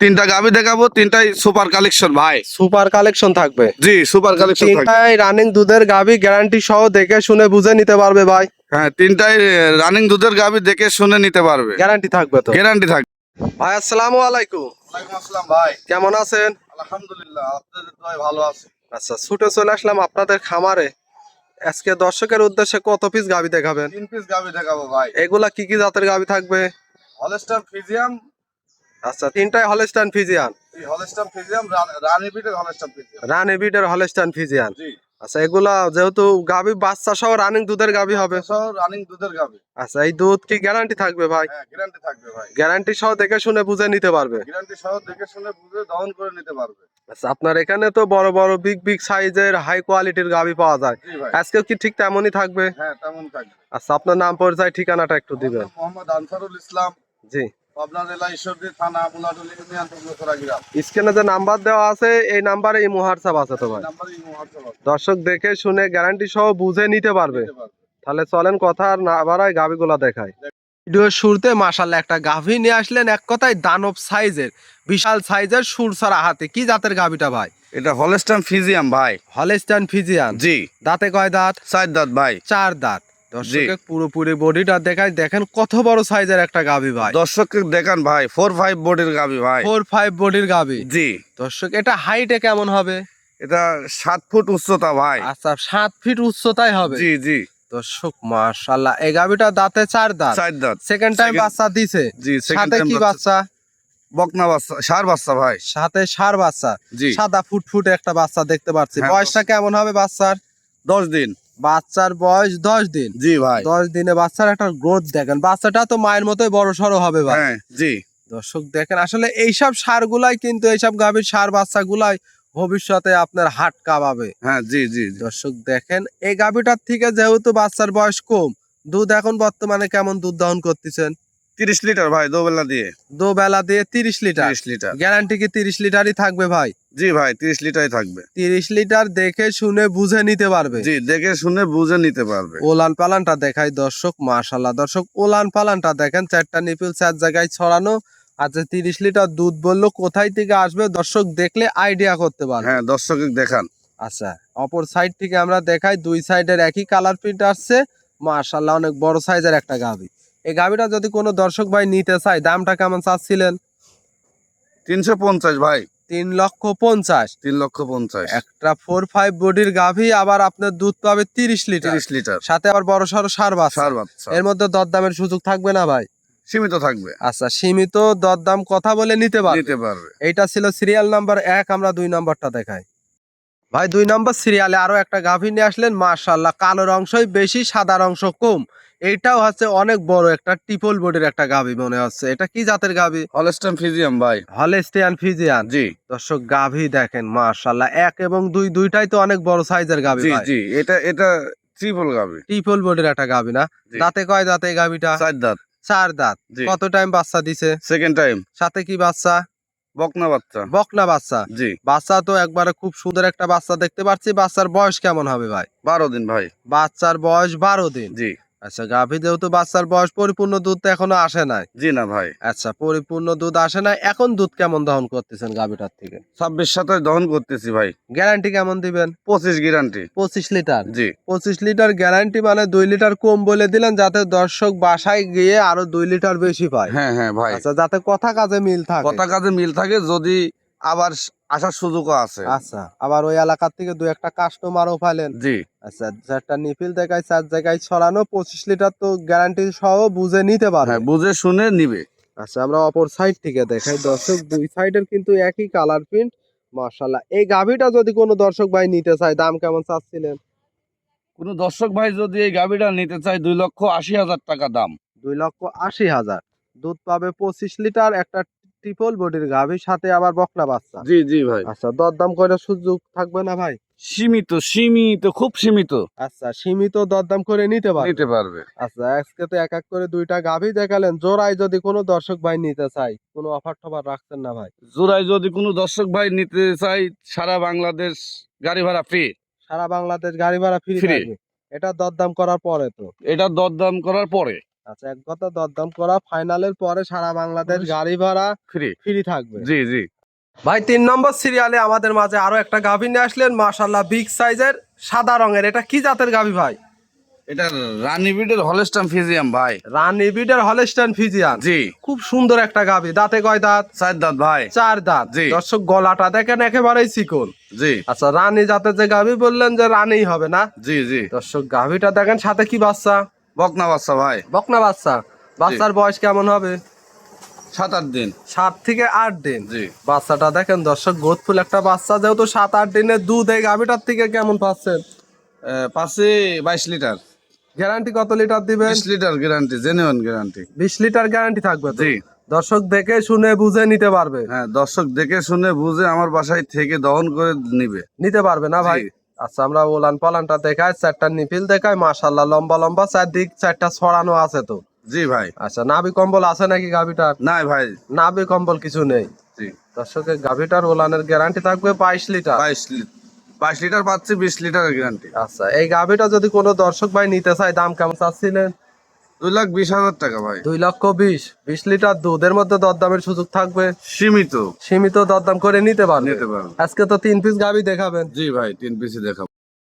তিনটা গাভি দেখাবো, তিনটাই সুপার কালেকশন ভাই। সুপার কালেকশন থাকবে। জি, সুপার কালেকশন থাকবে। তিনটাই রানিং দুধের গাভী, গ্যারান্টি সহ দেখে শুনে বুঝে নিতে পারবে ভাই। হ্যাঁ, তিনটাই রানিং দুধের গাভি দেখে শুনে নিতে পারবে, গ্যারান্টি থাকবে তো। গ্যারান্টি থাকবে। ভাই আসসালামু আলাইকুম। ওয়ালাইকুম আসসালাম ভাই। কেমন আছেন? আলহামদুলিল্লাহ, আপনাদের দোয়ায় ভালো আছি। আচ্ছা, ছুটে চলে আসলাম আপনাদের খামারে। আজকে দর্শকের উদ্দেশ্যে কত পিস গাভী দেখাবেন? 3 পিস গাভি দেখাবো ভাই। এগুলা কি কি জাতের গাভী থাকবে? হলস্টার ফ্রিজিয়াম। আচ্ছা, তিনটাই হলস্টাইন ফিজিয়ান। এই হলস্টার ফ্রিজিয়াম, রানী বিটের হলস্টার ফ্রিজিয়াম। রানী বিটের হলস্টাইন ফিজিয়ান। জি। আচ্ছা, এগুলা যেহেতু গাভী বাচ্চা সহ রানিং দুধের গাভী হবে। সব রানিং দুধের গাভি। আচ্ছা, এই দুধ কি গ্যারান্টি থাকবে ভাই? হ্যাঁ, গ্যারান্টি থাকবে ভাই। গ্যারান্টি সহ দেখে শুনে বুঝে নিতে পারবে। গ্যারান্টি সহ দেখে শুনে বুঝে দহন করে নিতে পারবে। আচ্ছা, আপনার এখানে তো বড় বড় বিগ সাইজের হাই কোয়ালিটির গাভী পাওয়া যায়। জি ভাই। আজকে কি ঠিক তেমনই থাকবে? হ্যাঁ, তেমন থাকবে। আচ্ছা, আপনার নাম পরিচয় ঠিকানাটা একটু দিবেন। মোহাম্মদ আনসারুল ইসলাম, জি। পাবনা জেলা ঈশ্বরদী থানা মুলাডুল ইউনিয়ন টুকরোছড়া গ্রাম। স্ক্রিনে যে নাম্বার দেওয়া আছে এই নাম্বারে এই হোয়াটসঅ্যাপ আছে তো ভাই। নাম্বারই হোয়াটসঅ্যাপ আছে। দর্শক দেখে শুনে গ্যারান্টি সহ বুঝে নিতে পারবে। নিতে পারবে। তাহলে চলেন কথা আর না বাড়ায় গাভীগুলা দেখায়। ভিডিওর শুরুতে মাশাআল্লাহ একটা গাভী নিয়ে আসলেন, এক কথায় দানব সাইজের, বিশাল সাইজের সুরসারা হাতে। কি জাতের গাভীটা ভাই? এটা হলস্টাইন ফ্রিজিয়াম ভাই। Holstein Friesian. জি। দাঁতে কয় দাঁত? 4 দাঁত ভাই। 4 দাঁত। দর্শকের পুরোপুরি বডিটা দেখায়, দেখেন কত বড় সাইজের একটা গাভী ভাই। দর্শককে দেখান ভাই, 4-5 বডির গাভি ভাই। 4-5 বডির গাভী। জি। দর্শক এটা হাইটে কেমন হবে? এটা 7 ফুট উচ্চতা ভাই। আচ্ছা, 7 ফিট উচ্চতায় হবে। জি জি। দর্শক মাশাআল্লাহ, এই গাভীটা দাঁতে 4 দাঁত। 4 দাঁত। সেকেন্ড টাইম বাচ্চা দিছে। জি, সেকেন্ড সাথে টাইম কি বাচ্চা? বকনা বাচ্চা, ষাঁড় বাচ্চা ভাই। সাথে ষাঁড় বাচ্চা। জি। সাদা ফুট একটা বাচ্চা দেখতে পাচ্ছি। হ্যাঁ, বয়সটা কেমন হবে বাচ্চার? 10 দিন। বাচ্চার বয়স 10 দিন। জি ভাই। 10 দিনে বাচ্চার একটা গ্রোথ দেখেন। বাচ্চাটা তো মায়ের মতোই বড় সড়ো হবে ভাই। হ্যাঁ, জি। দর্শক দেখেন, আসলে এইসব ষাঁড়গুলাই কিন্তু, এইসব গাভীর ষাঁড় বাচ্চাগুলাই ভবিষ্যতে আপনার হাট কাঁপাবে। হ্যাঁ, জি জি। দর্শক দেখেন, এই গাভীটার থেকে যেহেতু বাচ্চার বয়স কম, দুধ এখন বর্তমানে কেমন দুধ দহন করতেছেন? 30 লিটার ভাই, দোবেলা দিয়ে। দুবেলা দিয়ে 30 লিটার। 30 লিটার। গ্যারান্টি কি 30 লিটারই থাকবে ভাই? জি ভাই, 30 লিটারই থাকবে। 30 লিটার দেখে শুনে বুঝে নিতে পারবে। জি, দেখে শুনে বুঝে নিতে পারবে। ওলান পালানটা দেখাই দর্শক, মাশাআল্লাহ। দর্শক ওলান পালানটা দেখেন, 4টা নিপিল 4 জায়গায় ছড়ানো। আচ্ছা, 30 লিটার দুধ বললো, কোথায় থেকে আসবে দর্শক দেখলে আইডিয়া করতে পারবে। হ্যাঁ, দর্শককে দেখান। আচ্ছা, অপর সাইড থেকে আমরা দেখাই, দুই সাইডের একই কালার প্রিন্ট আসছে। মাশাআল্লাহ, অনেক বড় সাইজের একটা গাভী। এই গাভীটা যদি কোনো দর্শক ভাই নিতে চায়, দামটা কেমন চাচ্ছিলেন? 350 ভাই। 3,50,000। 3,50,000। একটা 4-5 বডির গাভী, আবার আপনার দুধ পাবে 30 লিটার। 30 লিটার। সাথে আবার বড় সড়ো ষাঁড় বাচ্চা। ষাঁড় বাচ্চা। এর মধ্যে দরদামের সুযোগ থাকবে না ভাই? সীমিত থাকবে। আচ্ছা, সীমিত দরদাম কথা বলে নিতে পারবে। নিতে পারবে। এইটা ছিল সিরিয়াল নাম্বার 1। আমরা 2 নাম্বারটা দেখাই ভাই। 2 নাম্বার সিরিয়ালে আরো একটা গাভী নিয়ে আসলেন। মাশাআল্লাহ, কালোর অংশই বেশি, সাদার অংশ কম। এইটাও হচ্ছে অনেক বড় একটা ট্রিপল বডির একটা গাভী মনে হচ্ছে। এটা কি জাতের গাভী? হলস্টাইন ফ্রিজিয়াম ভাই। Holstein Friesian. জি। দর্শক গাভী দেখেন, মাশাআল্লাহ, 1 এবং 2 দুইটাই তো অনেক বড় সাইজের গাভী জি ভাই। জি। এটা ট্রিপল গাভি। ট্রিপল বডির একটা গাভী না? জি। দাঁতে কয় দাঁত এই গাভীটা? 4 দাঁত। 4 দাঁত। জি। কত টাইম বাচ্চা দিছে? Second time. সাথে কি বাচ্চা? বকনা বাচ্চা। বকনা বাচ্চা। জি। বাচ্চা তো একবারে খুব সুন্দর একটা বাচ্চা দেখতে পাচ্ছি। বাচ্চার বয়স কেমন হবে ভাই? 12 দিন ভাই। বাচ্চার বয়স 12 দিন। জি। আচ্ছা, গাভী যেহেতু বাচ্চার বয়স, পরিপূর্ণ দুধ তো এখনো আসে নাই। জি না ভাই। আচ্ছা, পরিপূর্ণ দুধ আসে নাই। এখন দুধ কেমন দহন করতেছেন গাভীটার থেকে? 26-27 দহন করতেছি ভাই। গ্যারান্টি কেমন দিবেন? 25 গ্যারান্টি। 25 লিটার। জি। 25 লিটার গ্যারান্টি, মানে 2 লিটার কম বলে দিলেন, যাতে দর্শক বাসায় গিয়ে আরো 2 লিটার বেশি পায়। হ্যাঁ হ্যাঁ ভাই। আচ্ছা, যাতে কথা কাজে মিল থাকে। কথা কাজে মিল থাকে, যদি আবার আসার সুযোগও আছে। আচ্ছা, আবার ওই এলাকার থেকে 2-1টা কাস্টমারও পাইলেন। জি। আচ্ছা, 4টা নিপিল দেখায় 4 জায়গায় ছড়ানো, 25 লিটার তো গ্যারান্টি সহ বুঝে নিতে পারবে। হ্যাঁ, বুঝে শুনে নিবে। আচ্ছা, আমরা অপর সাইড থেকে দেখাই দর্শক, দুই সাইডের কিন্তু একই কালার প্রিন্ট। মাশাআল্লাহ, এই গাভীটা যদি কোনো দর্শক ভাই নিতে চায়, দাম কেমন চাচ্ছিলেন? কোন দর্শক ভাই যদি এই গাভিটা নিতে চায়, 2,80,000 টাকা দাম। 2,80,000। দুধ পাবে 25 লিটার, একটা ট্রিপল বডির গাভী, সাথে আবার বকনা বাচ্চা। জি জি ভাই। আচ্ছা, দরদাম করে সুযোগ থাকবে না ভাই? সীমিত, সীমিত, খুব সীমিত। আচ্ছা, সীমিত দরদাম করে নিতে পারবে। নিতে পারবে। আচ্ছা, আজকে তো এক করে 2টা গাভী দেখালেন। জোড়ায় যদি কোনো দর্শক ভাই নিতে চায়, কোনো অফার টফার রাখছেন না ভাই? জোড়ায় যদি কোনো দর্শক ভাই নিতে চায়, সারা বাংলাদেশ গাড়ি ভাড়া ফ্রি। সারা বাংলাদেশ গাড়ি ভাড়া ফ্রি ফ্রি। থাকবে। এটা দরদাম করার পরে তো। এটা দরদাম করার পরে। আচ্ছা, এক কথা দরদাম করা ফাইনালের পরে সারা বাংলাদেশ গাড়ি ভাড়া ফ্রি। ফ্রি থাকবে। জি জি ভাই 3 নম্বর সিরিয়ালে আমাদের মাঝে আরো একটা গাভী নিয়ে আসলেন, মাশাআল্লাহ বিগ সাইজের সাদা রঙের। এটা কি জাতের গাভী ভাই? এটা রানীবিটের হলস্টাইন ফ্রিজিয়ান ভাই। রানী বিডের হলস্টাইন ফ্রিজিয়ান। জি খুব সুন্দর একটা গাভী। দাঁতে কয় দাঁত? 4 দাঁত ভাই। 4 দাঁত। জি। দর্শক গলাটা দেখেন একেবারেই চিকন। জি আচ্ছা, রানী জাতের যে গাভী বললেন যে রানী হবে না? জি জি দর্শক গাভীটা দেখেন, সাথে কি বাচ্চা? বকনা বাচ্চা ভাই। বকনা বাচ্চা। বাচ্চার বয়স কেমন হবে? 7-8 দিন। 7 থেকে 8 দিন। জি বাচ্চাটা দেখেন দর্শক, গোদফুল একটা বাচ্চা। যেহেতু 7-8 দিনের দুধ, এই গাভীটার থেকে কেমন পাচ্ছেন? পাশে 22 লিটার। গ্যারান্টি কত লিটার দিবেন? 20 litre guarantee, genuine guarantee. 20 litre guarantee থাকবে তো? জি দর্শক দেখে শুনে বুঝে নিতে পারবে। হ্যাঁ, দর্শক দেখে শুনে বুঝে আমার বাসায় থেকে দহন করে নিবে। নিতে পারবে না ভাই? জি। আচ্ছা, আমরা ওলান পালানটা দেখাই, 4টা নিপিল দেখাই, মাশাআল্লাহ লম্বা লম্বা, চারদিক 4টা ছড়ানো আছে তো। জি ভাই। আচ্ছা, নাভি কম্বল আছে নাকি গাভীটার? নাই ভাই। নাভি কম্বল কিছু নেই। জি দর্শকের গাভীটার ওলানের গ্যারান্টি থাকবে 22 লিটার। 22 লিটার পাচ্ছি, 20 লিটারের গ্যারান্টি। আচ্ছা, এই গাভীটা যদি কোনো দর্শক ভাই নিতে চায়, দাম কেমন চাচ্ছিলেন? 2,20,000 টাকা ভাই। 2,20,000। 20 লিটার দুধের মধ্যে দরদামের সুযোগ থাকবে। সীমিত সীমিত দরদাম করে নিতে পারবে। নিতে পারবে। আজকে তো 3 পিস গাভী দেখাবেন। জি ভাই, 3 পিসই দেখাবো।